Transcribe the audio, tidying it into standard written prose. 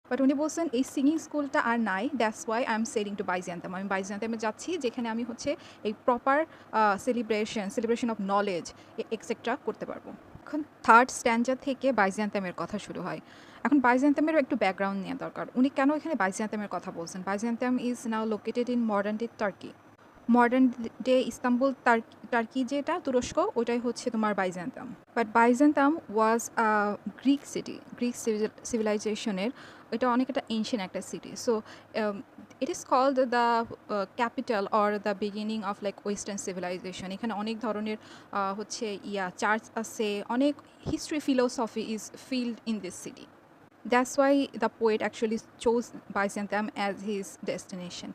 But উনি বলছেন এই সিঙ্গিং স্কুলটা আর নাই, that's why I am sailing to Byzantium. আমি বাইজেন্টামে যাচ্ছি যেখানে আমি হচ্ছে এই proper celebration of knowledge etcetera করতে পারবো। এখন থার্ড স্ট্যান্ডার থেকে বাইজেন্টামের কথা শুরু হয়। এখন বাইজেন্টামেরও একটু ব্যাকগ্রাউন্ড নেওয়া দরকার। উনি কেন এখানে বাইজেন্টামের কথা বলছেন? Byzantium is now located in modern day Turkey. Modern day Istanbul Turkey যেটা তুরস্ক, ওটাই হচ্ছে তোমার Byzantium. But Byzantium was a Greek city, Greek সিভিলাইজেশনের এটা অনেক একটা এনশিয়েন্ট একটা সিটি। So it is called the capital or the beginning of like western civilization. এখানে অনেক ধরনের হচ্ছে চার্চ আছে, অনেক history philosophy is filled in this city. That's why the poet actually chose বাইজেন্টাম as his destination.